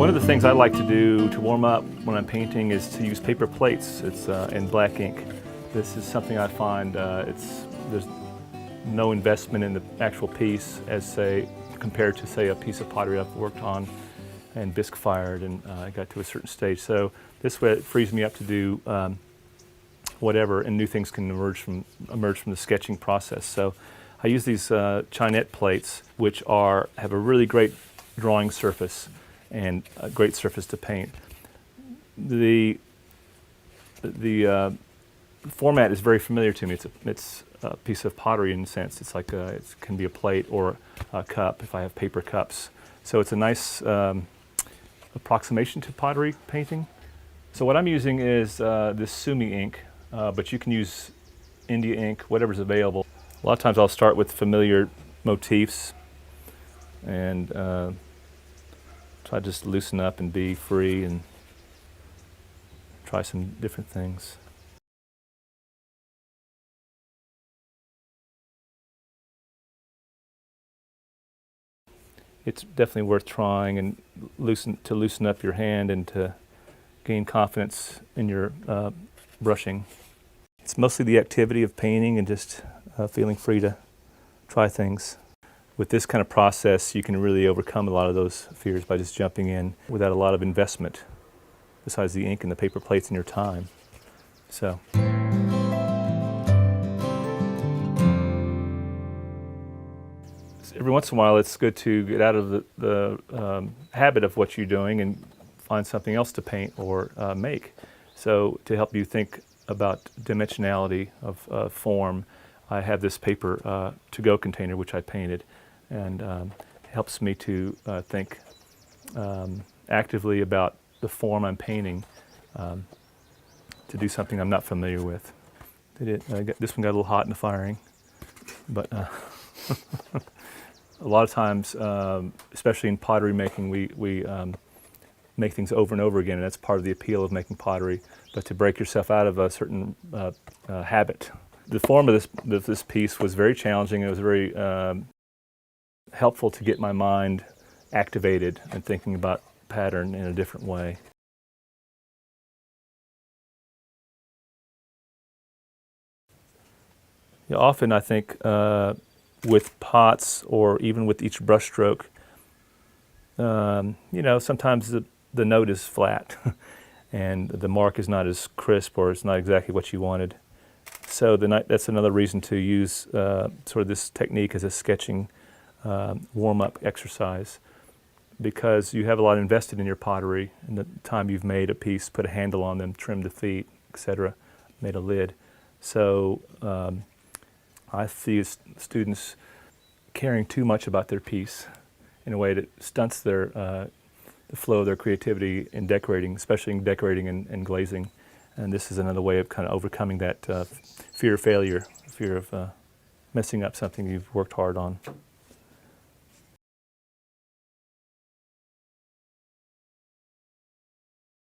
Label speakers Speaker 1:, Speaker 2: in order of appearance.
Speaker 1: One of the things I like to do to warm up when I'm painting is to use paper plates. It's in black ink. This is something I find there's no investment in the actual piece as, say, compared to, say, a piece of pottery I've worked on and bisque fired and I got to a certain stage. So this way it frees me up to do whatever, and new things can emerge from the sketching process. So I use these Chinette plates, which have a really great drawing surface and a great surface to paint. The format is very familiar to me. It's a piece of pottery in a sense. It's like it can be a plate or a cup if I have paper cups. So it's a nice approximation to pottery painting. So what I'm using is this Sumi ink, but you can use India ink, whatever's available. A lot of times I'll start with familiar motifs and try to just loosen up and be free and try some different things. It's definitely worth trying and loosen up your hand and to gain confidence in your brushing. It's mostly the activity of painting and just feeling free to try things. With this kind of process, you can really overcome a lot of those fears by just jumping in without a lot of investment, besides the ink and the paper plates and your time. So. Every once in a while, it's good to get out of the habit of what you're doing and find something else to paint or make. So to help you think about dimensionality of form, I have this paper to-go container which I painted, and helps me to think actively about the form I'm painting, to do something I'm not familiar with. This one got a little hot in the firing, but a lot of times, especially in pottery making, we make things over and over again, and that's part of the appeal of making pottery, but to break yourself out of a certain habit. The form of this piece was very challenging. It was very helpful to get my mind activated and thinking about pattern in a different way. Yeah, often I think with pots or even with each brushstroke, you know, sometimes the note is flat and the mark is not as crisp or it's not exactly what you wanted. So that's another reason to use sort of this technique as a sketching warm-up exercise, because you have a lot invested in your pottery and the time you've made a piece, put a handle on them, trimmed the feet, etc., made a lid. So I see students caring too much about their piece in a way that stunts the flow of their creativity in decorating, especially in decorating and glazing. And this is another way of kind of overcoming that fear of failure, fear of messing up something you've worked hard on.